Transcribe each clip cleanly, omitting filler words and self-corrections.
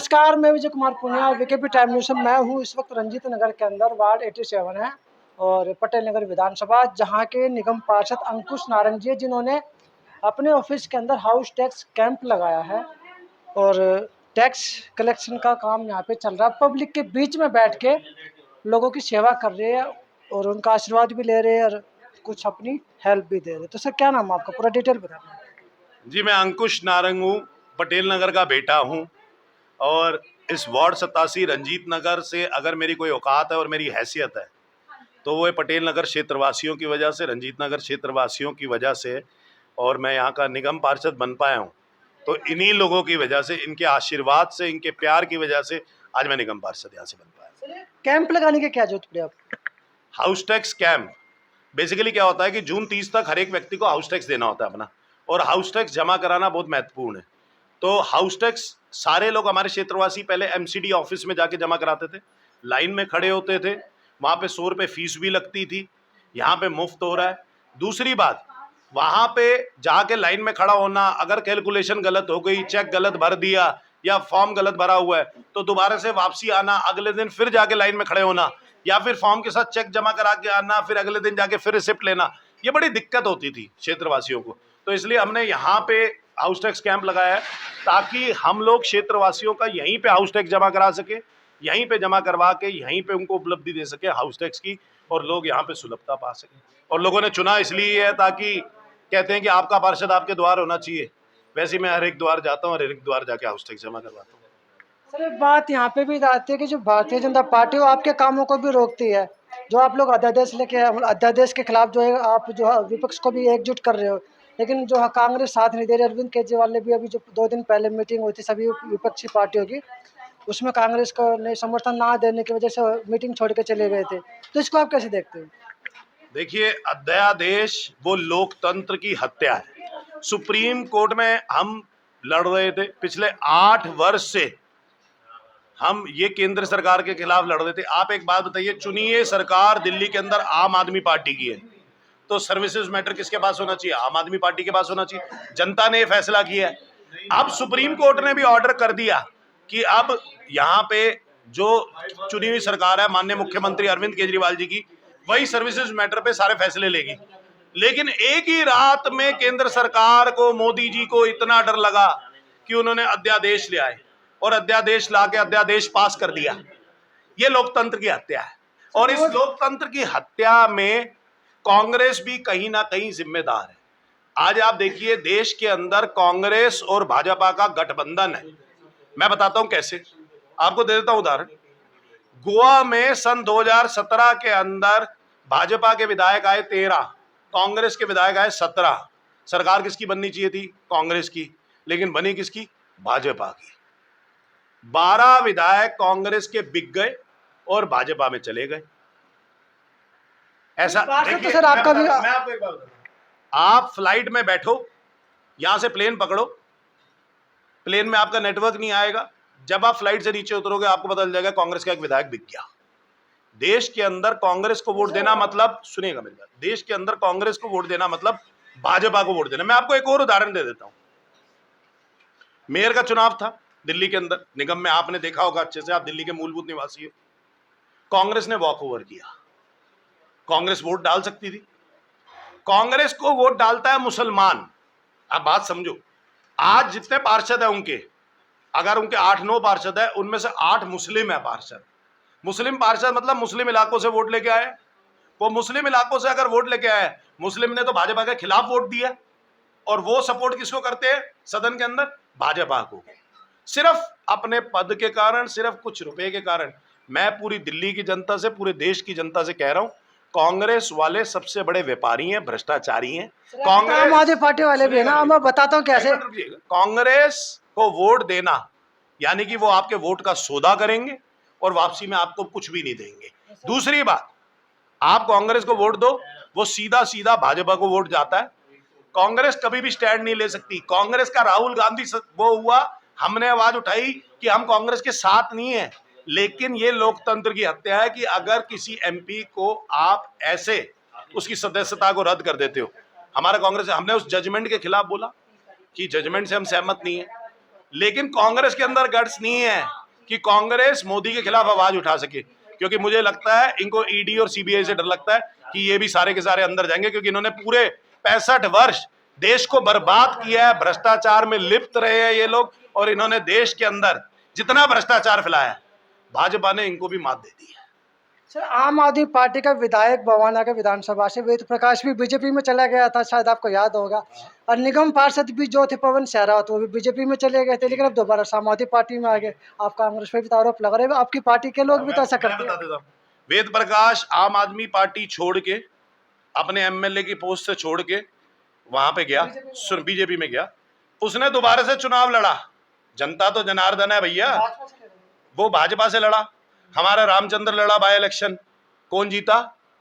नमस्कार, मैं Vijay Kumar Punia, VKP time news में मैं हूँ इस वक्त रंजीत नगर के अंदर वार्ड 87 है और पटेल नगर विधानसभा, जहाँ के निगम पार्षद अंकुश नारंग जी, जिन्होंने अपने ऑफिस के अंदर हाउस टैक्स कैंप लगाया है और टैक्स कलेक्शन का काम यहाँ पे चल रहा है। पब्लिक के बीच में बैठ के लोगों की सेवा कर रहे हैं और उनका आशीर्वाद भी ले रहे हैं और कुछ अपनी हेल्प भी दे रहे हैं। तो सर, क्या नाम है आपका, पूरा डिटेल बताना। जी, मैं अंकुश नारंग हूँ, पटेल नगर का बेटा हूँ और इस वार्ड 87 रंजीत नगर से अगर मेरी कोई औकात है और मेरी हैसियत है तो वो पटेल नगर क्षेत्रवासियों की वजह से, रंजीत नगर क्षेत्रवासियों की वजह से, और मैं यहाँ का निगम पार्षद बन पाया हूँ तो इन्हीं लोगों की वजह से, इनके आशीर्वाद से, इनके प्यार की वजह से आज मैं निगम पार्षद यहाँ से बन पाया। कैंप लगाने की क्या जरूरत पड़ी आपको? हाउस टैक्स कैंप बेसिकली क्या होता है कि जून 30 तक हर एक व्यक्ति को हाउस टैक्स देना होता है अपना, और हाउस टैक्स जमा कराना बहुत महत्वपूर्ण है। तो हाउस टैक्स सारे लोग, हमारे क्षेत्रवासी पहले एमसीडी ऑफिस में जाके जमा कराते थे, लाइन में खड़े होते थे, वहां पे 100 रुपये फीस भी लगती थी। यहाँ पे मुफ्त हो रहा है। दूसरी बात, वहां पे जाके लाइन में खड़ा होना, अगर कैलकुलेशन गलत हो गई, चेक गलत भर दिया या फॉर्म गलत भरा हुआ है तो दोबारा से वापसी आना, अगले दिन फिर जाके लाइन में खड़े होना, या फिर फॉर्म के साथ चेक जमा करा के आना, फिर अगले दिन जाके फिर रिसिप्ट लेना, ये बड़ी दिक्कत होती थी क्षेत्रवासियों को। तो इसलिए हमने यहाँ पे हाउस टैक्स कैंप लगाया है ताकि हम लोग क्षेत्रवासियों का यहीं पे हाउस टैक्स जमा करा सके, यहीं पे जमा करवा के यहीं पे उनको उपलब्धि दे सके हाउस टैक्स की, और लोग यहाँ पे सुलभता पा सके। और लोगों ने चुना इसलिए है ताकि कहते हैं कि आपका पार्षद आपके द्वार होना चाहिए, वैसे मैं हर एक द्वार जाता हूँ और हर एक द्वार जाके हाउस टैक्स जमा करवाता हूँ। सर, एक बात यहाँ पे भी आती है कि जो भारतीय जनता पार्टी वो आपके कामों को भी रोकती है। जो आप लोग अध्यादेश लेके, अध्यादेश के खिलाफ जो है आप जो है विपक्ष को भी एकजुट कर रहे हो, लेकिन जो है कांग्रेस साथ नहीं दे रही। अरविंद केजरीवाल ने भी अभी जो 2 दिन पहले मीटिंग हुई थी सभी विपक्षी पार्टियों की, उसमें कांग्रेस को ने समर्थन ना देने की वजह से मीटिंग छोड़ के चले गए थे। तो इसको आप कैसे देखते हैं? देखिए, अध्यादेश वो लोकतंत्र की हत्या है। सुप्रीम कोर्ट में हम लड़ रहे थे पिछले 8 वर्ष से, हम ये केंद्र सरकार के खिलाफ लड़ रहे थे। आप एक बात बताइए, चुनिए सरकार दिल्ली के अंदर आम आदमी पार्टी की है, तो सर्विसेज मैटर किसके पास होना चाहिए? आम आदमी पार्टी के पास होना चाहिए। जनता ने फैसला किया है। अब सुप्रीम कोर्ट ने भी ऑर्डर कर दिया कि अब यहाँ पे जो चुनी हुई सरकार है माननीय मुख्यमंत्री अरविंद केजरीवाल जी की, वही सर्विसेज मैटर पे सारे फैसले लेगी। लेकिन एक ही रात में केंद्र सरकार को, मोदी जी को इतना डर लगा कि उन्होंने अध्यादेश ले आए और अध्यादेश लाके अध्यादेश पास कर दिया। ये लोकतंत्र की हत्या है, और इस लोकतंत्र की हत्या में कांग्रेस भी कहीं ना कहीं जिम्मेदार है। आज आप देखिए, देश के अंदर कांग्रेस और भाजपा का गठबंधन है। मैं बताता हूं कैसे, आपको दे देता हूं उदाहरण। गोवा में सन 2017 के अंदर भाजपा के विधायक आए 13, कांग्रेस के विधायक आए 17। सरकार किसकी बननी चाहिए थी? कांग्रेस की, लेकिन बनी किसकी? भाजपा की। 12 विधायक कांग्रेस के बिक गए और भाजपा में चले गए। ऐसा तो सर आपका भी, मैं आपको एक बात बताऊं, आप फ्लाइट में बैठो, यहां से प्लेन पकड़ो, प्लेन में आपका नेटवर्क नहीं आएगा, जब आप फ्लाइट से नीचे उतरोगे आपको पता चल जाएगा कांग्रेस का एक विधायक बिक गया। देश के अंदर कांग्रेस को वोट देना मतलब, सुनिएगा मेरी बात, देश के अंदर कांग्रेस को वोट देना मतलब भाजपा को वोट देना। मैं आपको एक और उदाहरण दे देता हूं। मेयर का चुनाव था दिल्ली के अंदर, निगम में, आपने देखा होगा अच्छे से, आप दिल्ली के मूलभूत निवासी हो। कांग्रेस ने वॉक ओवर किया। कांग्रेस वोट डाल सकती थी। कांग्रेस को वोट डालता है मुसलमान। आप बात समझो, आज जितने पार्षद है उनके, अगर उनके 8-9 पार्षद है, उनमें से 8 मुस्लिम है पार्षद। मुस्लिम पार्षद मतलब मुस्लिम इलाकों से वोट लेके आए। वो मुस्लिम इलाकों से अगर वोट लेके आए, मुस्लिम ने तो भाजपा के खिलाफ वोट दिया, और वो सपोर्ट किसको करते हैं सदन के अंदर? भाजपा को। सिर्फ अपने पद के कारण, सिर्फ कुछ रुपए के कारण। मैं पूरी दिल्ली की जनता से, पूरे देश की जनता से कह रहा हूं, कांग्रेस वाले सबसे बड़े व्यापारी हैं, भ्रष्टाचारी हैं। कांग्रेस, आम आदमी पार्टी वाले भी है ना, मैं बताता हूँ कैसे। कांग्रेस को वोट देना यानी कि वो आपके वोट का सौदा करेंगे और वापसी में आपको कुछ भी नहीं देंगे। दूसरी बात, आप कांग्रेस को वोट दो, वो सीधा सीधा भाजपा को वोट जाता है। कांग्रेस कभी भी स्टैंड नहीं ले सकती। कांग्रेस का राहुल गांधी वो हुआ, हमने आवाज उठाई कि हम कांग्रेस के साथ नहीं है, लेकिन ये लोकतंत्र की हत्या है कि अगर किसी एमपी को आप ऐसे उसकी सदस्यता को रद्द कर देते हो। हमारा कांग्रेस, हमने उस जजमेंट के खिलाफ बोला कि जजमेंट से हम सहमत नहीं है, लेकिन कांग्रेस के अंदर गट्स नहीं है कि कांग्रेस मोदी के खिलाफ आवाज उठा सके, क्योंकि मुझे लगता है इनको ईडी और सीबीआई से डर लगता है कि ये भी सारे के सारे अंदर जाएंगे, क्योंकि इन्होंने पूरे 65 वर्ष देश को बर्बाद किया है, भ्रष्टाचार में लिप्त रहे हैं ये लोग, और इन्होंने देश के अंदर जितना भ्रष्टाचार फैलाया है भाजपा ने इनको भी मात दे दी है। सर, आम आदमी पार्टी का विधायक बवाना के विधानसभा से वेद प्रकाश भी बीजेपी में चला गया था, शायद आपको याद होगा, और निगम पार्षद भी जो थे पवन सहरावत वो भी बीजेपी में चले गए थे, लेकिन अब दोबारा आम आदमी पार्टी में आ गए। आप कांग्रेस पे भी तो आरोप लगा रहे हैं, आपकी पार्टी के लोग भी तो ऐसा करते हैं। वेद प्रकाश आम आदमी पार्टी छोड़ के अपने एमएलए की पोस्ट से छोड़ के वहां पे गया, बीजेपी में गया, उसने दोबारा से चुनाव लड़ा। जनता तो जनार्दन है भैया, वो भाजपा से लड़ा। हमारा रामचंद्र लड़ा बाय इलेक्शन, कौन जीता?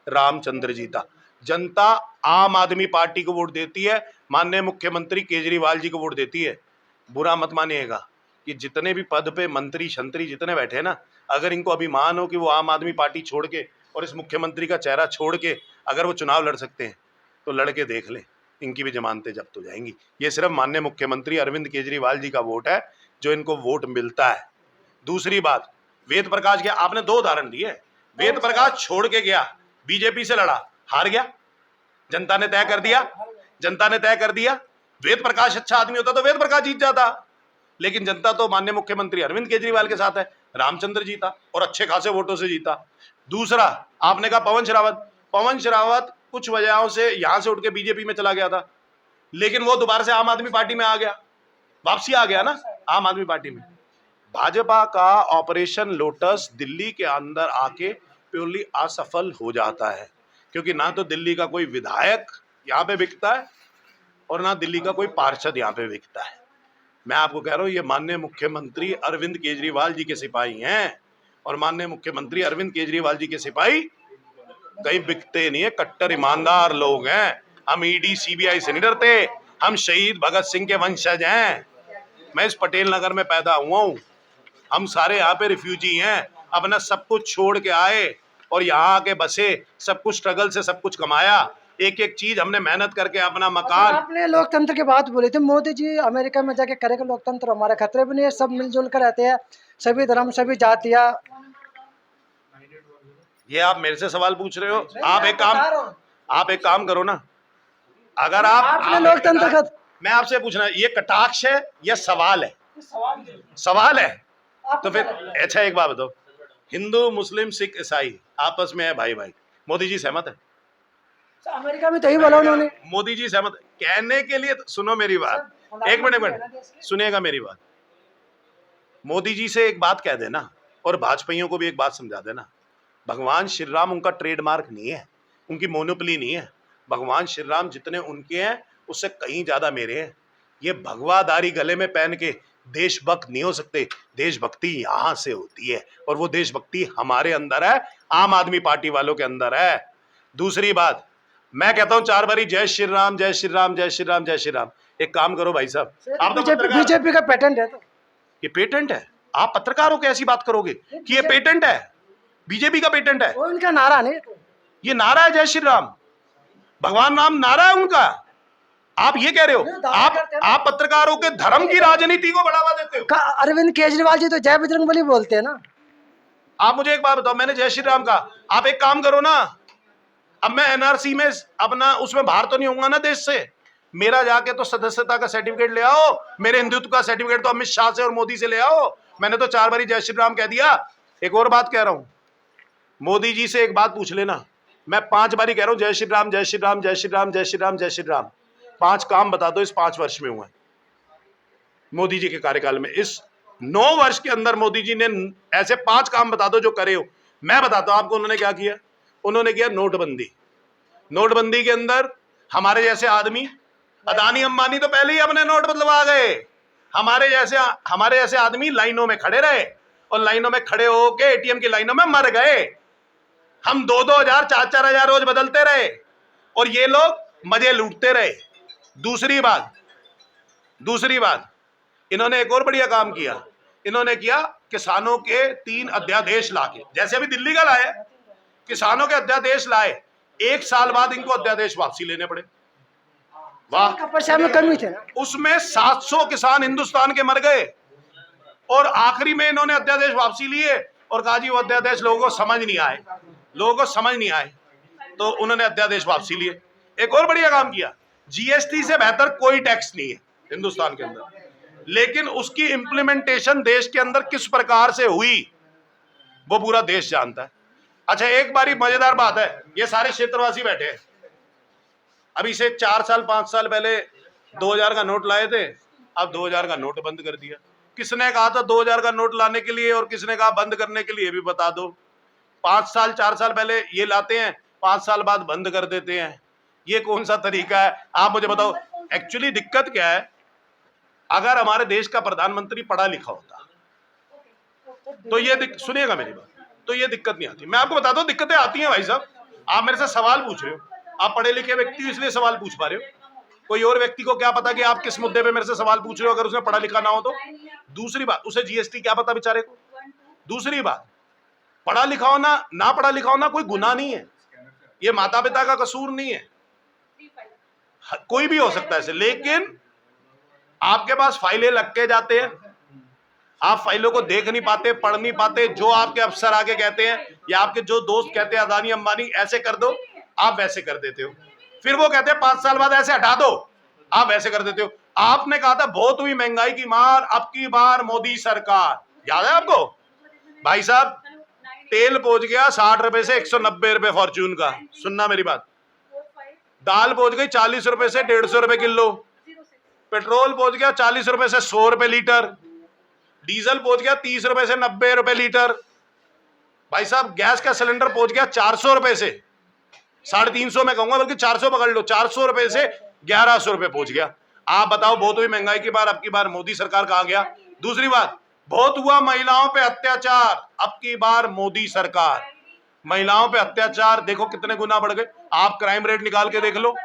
रामचंद्र जीता। जनता आम आदमी पार्टी को वोट देती है, माननीय मुख्यमंत्री केजरीवाल जी को वोट देती है। बुरा मत मानिएगा कि जितने भी पद पे मंत्री शंत्री जितने बैठे हैं ना, अगर इनको अभिमान हो कि वो आम आदमी पार्टी छोड़ के और इस मुख्यमंत्री का चेहरा छोड़ के अगर वो चुनाव लड़ सकते हैं तो लड़के देख ले, इनकी भी जमानतें जब्त हो जाएंगी। ये सिर्फ माननीय मुख्यमंत्री अरविंद केजरीवाल जी का वोट है जो इनको वोट मिलता है। दूसरी बात, वेद प्रकाश गया, आपने 2 उदाहरण दिए। वेद प्रकाश छोड़ के गया, बीजेपी से लड़ा, हार गया। जनता ने तय कर दिया, जनता ने तय कर दिया। वेद प्रकाश अच्छा आदमी होता तो वेद प्रकाश जीत जाता, लेकिन जनता तो माननीय मुख्यमंत्री अरविंद केजरीवाल के साथ है। रामचंद्र जीता और अच्छे खासे वोटों से जीता। दूसरा, आपने कहा पवन शरावत कुछ वजहों से यहां से उठ के बीजेपी में चला गया था, लेकिन वो दोबारा से आम आदमी पार्टी में आ गया, वापसी आ गया ना आम आदमी पार्टी में। भाजपा का ऑपरेशन लोटस दिल्ली के अंदर आके प्योरली असफल हो जाता है, क्योंकि ना तो दिल्ली का कोई विधायक यहाँ पे बिकता है और ना दिल्ली का कोई पार्षद यहाँ पे बिकता है। मैं आपको कह रहा हूँ, ये माननीय मुख्यमंत्री अरविंद केजरीवाल जी के सिपाही हैं, और माननीय मुख्यमंत्री अरविंद केजरीवाल जी के सिपाही कहीं बिकते नहीं है, कट्टर ईमानदार लोग हैं। हम ईडी सीबीआई से नहीं डरते, हम शहीद भगत सिंह के वंशज हैं। मैं इस पटेल नगर में पैदा हुआ हूँ, हम सारे यहाँ पे रिफ्यूजी हैं, अपना सब कुछ छोड़ के आए और यहाँ आके बसे, सब कुछ स्ट्रगल से सब कुछ कमाया, एक एक चीज हमने मेहनत करके अपना मकान। आपने लोकतंत्र की बात बोली थी, मोदी जी अमेरिका में जाके करेगा लोकतंत्र, हमारे खतरे भी नहीं है, सब मिलजुल कर रहते हैं, सभी धर्म सभी जातियां। ये आप मेरे से सवाल पूछ रहे हो? आप एक काम करो ना, अगर आप लोकतंत्र का, मैं आपसे पूछना, ये कटाक्ष है या सवाल है? सवाल है तो फिर अच्छा एक बात बताओ, हिंदू मुस्लिम सिख ईसाई आपस में है भाई भाई, मोदी जी सहमत है? अमेरिका में तो ही बोला उन्होंने। मोदी जी सहमत कहने के लिए, सुनो मेरी बात, एक मिनट सुनिएगा मेरी बात। मोदी जी से एक बात कह देना और भाजपाइयों को भी एक बात समझा देना, भगवान श्री राम उनका ट्रेडमार्क नहीं है, उनकी मोनोपोली नहीं है। भगवान श्री राम जितने उनके हैं उससे कहीं ज्यादा मेरे हैं। ये भगवादारी गले में पहन के देशभक्त नहीं हो सकते। देशभक्ति यहां से होती है, और वो देशभक्ति हमारे अंदर है, आम आदमी पार्टी वालों के अंदर है। दूसरी बात, मैं कहता हूं 4 बारी जय श्री राम जय श्री राम जय श्री राम जय श्री राम। एक काम करो भाई साहब, आप तो बीजेपी का पेटेंट है, तो ये पेटेंट है, आप पत्रकार हो के ऐसी बात करोगे कि ये पेटेंट है, बीजेपी का पेटेंट है? वो इनका नारा नहीं, ये नारा है जय श्री राम, भगवान राम नारा है उनका। आप ये कह रहे हो, आप पत्रकारों के धर्म की राजनीति को बढ़ावा देते हो। अरविंद केजरीवाल जी तो जय बजरंगबली बोलते हैं ना। आप मुझे एक बात बताओ, मैंने जय श्री राम कहा, आप एक काम करो ना, अब मैं एनआरसी में अपना उसमें बाहर तो नहीं होऊंगा ना देश से, मेरा जाके तो सदस्यता का सर्टिफिकेट ले आओ, मेरे हिंदुत्व का सर्टिफिकेट तो अमित शाह से और मोदी से ले आओ। मैंने तो 4 बारी जय श्री राम कह दिया। एक और बात कह रहा हूं, मोदी जी से एक बात पूछ लेना, मैं 5 बारी कह रहा हूं जय श्री राम जय श्री राम जय श्री राम जय श्री राम जय श्री राम। 5 काम बता दो इस 5 वर्ष में हुए मोदी जी के कार्यकाल में। इस 9 वर्ष के अंदर मोदी जी ने ऐसे 5 काम बता दो जो करे हो। मैं बताता हूं आपको उन्होंने क्या किया। उन्होंने किया नोटबंदी। नोटबंदी के अंदर हमारे जैसे आदमी, अदानी अंबानी तो पहले ही अपने नोट बदलवा गए, हमारे जैसे आदमी लाइनों में खड़े रहे, और लाइनों में खड़े होके एटीएम की लाइनों में मर गए। हम 2-2 हजार 4-4 हजार रोज बदलते रहे और ये लोग मजे लूटते रहे। दूसरी बात, इन्होंने एक और बढ़िया काम किया। इन्होंने किया किसानों के 3 अध्यादेश लाके, जैसे अभी दिल्ली का लाए, किसानों के अध्यादेश लाए, 1 साल बाद इनको अध्यादेश वापसी लेने पड़े। वाह, में कमी थे ना। उसमें 700 किसान हिंदुस्तान के मर गए। और आखिरी में इन्होंने अध्यादेश वापसी लिए और कहा जी वो अध्यादेश लोगों को समझ नहीं आए, लोगों को समझ नहीं आए, तो उन्होंने अध्यादेश वापसी लिए। एक और बढ़िया काम किया, जीएसटी से बेहतर कोई टैक्स नहीं है हिंदुस्तान के अंदर, लेकिन उसकी इंप्लीमेंटेशन देश के अंदर किस प्रकार से हुई वो पूरा देश जानता है। अच्छा, एक बारी मजेदार बात है, ये सारे क्षेत्रवासी बैठे हैं, अभी से 4 साल 5 साल पहले 2000 का नोट लाए थे, अब 2000 का नोट बंद कर दिया। किसने कहा था 2000 का नोट लाने के लिए और किसने कहा बंद करने के लिए भी बता दो। 5 साल 4 साल पहले ये लाते हैं, 5 साल बाद बंद कर देते हैं, ये कौन सा तरीका है आप मुझे बताओ। एक्चुअली दिक्कत क्या है, अगर हमारे देश का प्रधानमंत्री पढ़ा लिखा होता तो ये सुनिएगा मेरी बात, तो ये दिक्कत नहीं आती। मैं आपको बताता हूँ दिक्कतें आती हैं भाई साहब। आप मेरे से सवाल पूछ रहे हो, आप पढ़े लिखे व्यक्ति हो इसलिए सवाल पूछ पा रहे हो, कोई और व्यक्ति को क्या पता कि आप किस मुद्दे पे मेरे से सवाल पूछ रहे हो अगर उसने पढ़ा लिखा ना हो तो। दूसरी बात, उसे जीएसटी क्या पता बेचारे को। दूसरी बात, पढ़ा लिखा होना ना पढ़ा लिखा होना कोई गुनाह नहीं है, ये माता पिता का कसूर नहीं है, कोई भी हो सकता है ऐसे। लेकिन आपके पास फाइलें लग के जाते हैं, आप फाइलों को देख नहीं पाते, पढ़ नहीं पाते, जो आपके अफसर आके कहते हैं या आपके जो दोस्त कहते हैं अदानी अंबानी ऐसे कर दो, आप वैसे कर देते हो। फिर वो कहते हैं 5 साल बाद ऐसे हटा दो, आप वैसे कर देते हो। आपने कहा था बहुत हुई महंगाई की मार, अब की बार मोदी सरकार, याद है आपको भाई साहब? तेल पहुंच गया 60 रुपए से 190 रुपए फॉर्च्यून का, सुनना मेरी बात। दाल पहुंच गई 40 रुपए से 150 रुपए किलो, पेट्रोल पहुंच गया 40 रुपए से 100 रुपए लीटर, डीजल पहुंच गया 30 रुपए से 90 रुपए लीटर। भाई साहब गैस का सिलेंडर पहुंच गया 400 रुपए से 350 में कहूंगा, बल्कि 400 पकड़ लो, 400 रुपए से 1100 रुपए पहुंच गया। आप बताओ, बहुत हुई महंगाई की बार, अब की बार मोदी सरकार कहां गया? दूसरी बात, बहुत हुआ महिलाओं पे अत्याचार, अब की बार मोदी सरकार। महिलाओं पे अत्याचार देखो कितने गुना बढ़ गए, आप क्राइम रेट निकाल के देख लो।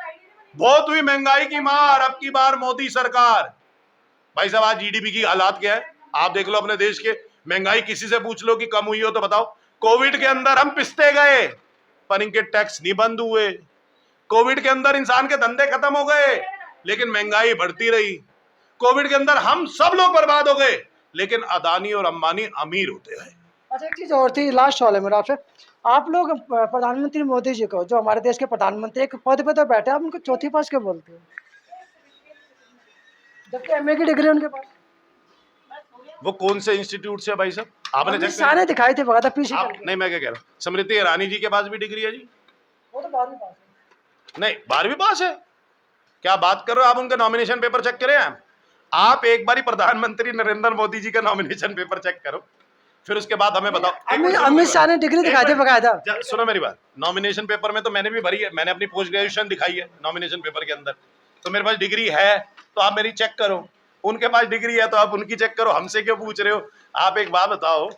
बहुत हुई महंगाई की मार, अब की बार मोदी सरकार। भाई साहब आज जीडीपी की हालात क्या है आप देख लो अपने देश के। महंगाई किसी से पूछ लो कि कम हुई हो तो बताओ। कोविड के अंदर हम पिसते गए पर इनके टैक्स नहीं बंद हुए। कोविड के अंदर इंसान के धंधे खत्म हो गए लेकिन महंगाई बढ़ती रही। कोविड के अंदर हम सब लोग बर्बाद हो गए लेकिन अदानी और अंबानी अमीर होते गए। अच्छा, एक चीज और थी, लास्ट सवाल है मेरा आपसे। आप लोग प्रधानमंत्री मोदी जी को, जो हमारे देश के प्रधानमंत्री एक पद पे तो बैठे, आप उनको चौथी पास क्यों बोलते हो, जबकि एमए की डिग्री उनके पास? वो कौन से इंस्टीट्यूट से भाई साहब आपने चेक सारे दिखाई थे बता पीछे नहीं, मैं क्या कह रहा हूँ, स्मृति ईरानी जी के पास भी डिग्री है जी। वो तो 12वीं पास है। नहीं 12वीं पास है, क्या बात कर रहे हो आप? उनका नॉमिनेशन पेपर चेक करें आप एक बारी प्रधानमंत्री नरेंद्र मोदी जी का नॉमिनेशन पेपर चेक करो, फिर उसके बाद हमें बताओ। अमित शाह ने डिग्री दिखाई थी बकायदा। सुनो मेरी बात, नॉमिनेशन पेपर में तो मैंने भी भरी है, मैंने अपनी पोस्ट ग्रेजुएशन दिखाई है नॉमिनेशन पेपर के अंदर, तो मेरे पास डिग्री है तो आप मेरी चेक करो। उनके पास डिग्री है तो आप उनकी चेक करो, हमसे क्यों पूछ रहे हो? आप एक बात बताओ,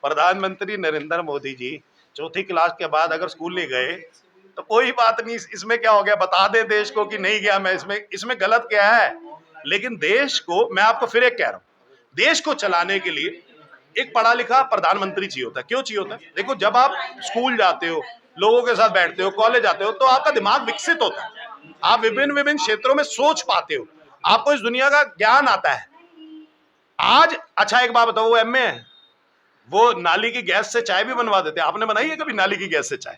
प्रधानमंत्री नरेंद्र मोदी जी 4th क्लास के बाद अगर स्कूल नहीं गए तो कोई बात नहीं, इसमें क्या हो गया? बता दे देश को कि नहीं गया मैं, इसमें गलत क्या है? लेकिन देश को, मैं आपको फिर एक कह रहा हूं, देश को चलाने के लिए एक पढ़ा लिखा प्रधानमंत्री चाहिए होता है। क्यों चाहिए होता है? देखो, जब आप स्कूल जाते हो, लोगों के साथ बैठते हो, कॉलेज जाते हो, तो आपका दिमाग विकसित होता है, आप विभिन्न क्षेत्रों में सोच पाते हो, आपको इस दुनिया का ज्ञान आता है। आज अच्छा एक बात बताओ, वो एमए है, वो नाली की गैस से चाय भी बनवा देते हैं। आपने बनाई है कभी नाली की गैस से चाय?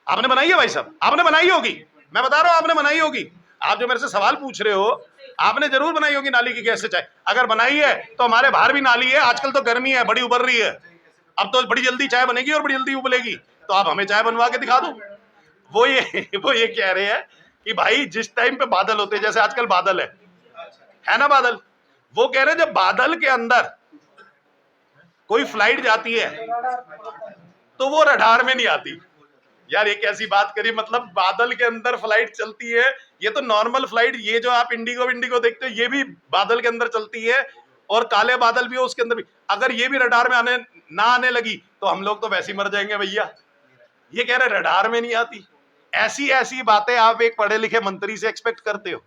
आपने बनाई है भाई साहब? आपने बनाई होगी, मैं बता रहा हूं आपने बनाई होगी। आप जो मेरे से सवाल पूछ रहे हो, आपने जरूर बनाई होगी नाली की गैस से चाय। अगर बनाई है तो हमारे बाहर भी नाली है, आजकल तो गर्मी है, बड़ी उबर रही है, अब तो बड़ी जल्दी चाय बनेगी और बड़ी जल्दी उबलेगी, तो आप हमें चाय बनवा के दिखा दो। वो ये कह रहे हैं कि भाई जिस टाइम पे बादल होते हैं, जैसे आजकल बादल है ना बादल, वो कह रहे हैं जब बादल के अंदर कोई फ्लाइट जाती है तो वो रडार में नहीं आती। यार ये कैसी बात करी, मतलब बादल के अंदर फ्लाइट चलती है, ये तो नॉर्मल फ्लाइट, ये जो आप इंडिगो देखते हो ये भी बादल के अंदर चलती है, और काले बादल भी हो उसके अंदर भी। अगर ये भी रडार में आने लगी तो हम लोग तो वैसे ही मर जाएंगे भैया। ये कह रहे रडार में नहीं आती। ऐसी बातें आप एक पढ़े लिखे मंत्री से एक्सपेक्ट करते हो?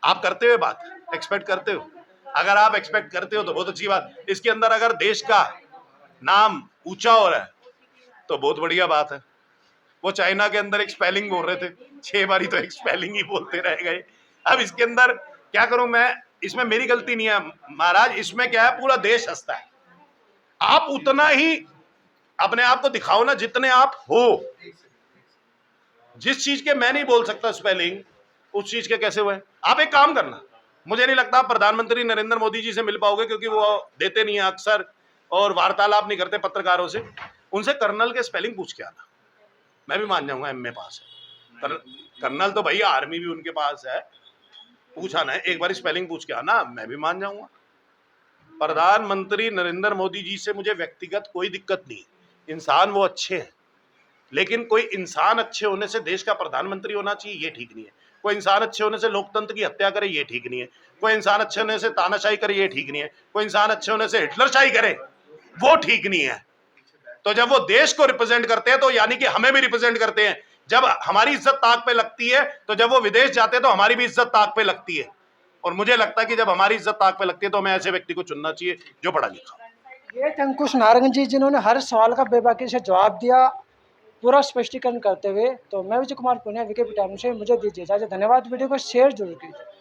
आप करते हो बात, एक्सपेक्ट करते हो? अगर आप एक्सपेक्ट करते हो तो बहुत अच्छी बात। इसके अंदर अगर देश का नाम ऊंचा हो रहा है तो बहुत बढ़िया बात है। वो चाइना के अंदर एक स्पेलिंग बोल रहे थे, 6 बारी तो एक स्पेलिंग ही बोलते रह गए। अब इसके अंदर क्या करूं मैं, इसमें मेरी गलती नहीं है महाराज, इसमें क्या है, पूरा देश हंसता है। आप उतना ही अपने आप को दिखाओ ना जितने आप हो। जिस चीज के मैं नहीं बोल सकता स्पेलिंग, उस चीज के कैसे हुए। आप एक काम करना, मुझे नहीं लगता आप प्रधानमंत्री नरेंद्र मोदी जी से मिल पाओगे, क्योंकि वो देते नहीं है अक्सर और वार्तालाप नहीं करते पत्रकारों से। उनसे कर्नल के स्पेलिंग पूछ के आना, मैं भी मान जाऊंगा एमए पास है। कर्नल तो भैया आर्मी भी उनके पास है, पूछा ना एक बार स्पेलिंग पूछ के आना, मैं भी मान जाऊंगा। प्रधानमंत्री नरेंद्र मोदी जी से मुझे व्यक्तिगत कोई दिक्कत नहीं, इंसान वो अच्छे हैं, लेकिन कोई इंसान अच्छे होने से देश का प्रधानमंत्री होना चाहिए, ये ठीक नहीं है। कोई इंसान अच्छे होने से लोकतंत्र की हत्या करे, ये ठीक नहीं है। कोई इंसान अच्छे होने से तानाशाही करे, ये ठीक नहीं है। कोई इंसान अच्छे होने से हिटलरशाही करे, वो ठीक नहीं है। तो जब वो देश को रिप्रेजेंट करते हैं तो यानी कि हमें भी रिप्रेजेंट करते हैं। जब हमारी इज्जत ताक पे लगती है, तो जब वो विदेश जाते हैं तो हमारी भी इज्जत ताक पे लगती है। और मुझे लगता है कि जब हमारी इज्जत ताक पे लगती है तो हमें ऐसे व्यक्ति को चुनना चाहिए जो पढ़ा लिखा। ये थे अंकुश नारंग जी, जिन्होंने हर सवाल का बेबाकी से जवाब दिया, पूरा स्पष्टीकरण करते हुए। तो मैं विजय कुमार पुनिया, वीकेपी टाइम से मुझे दीजिए इजाजत। धन्यवाद। वीडियो को शेयर जरूर कीजिए।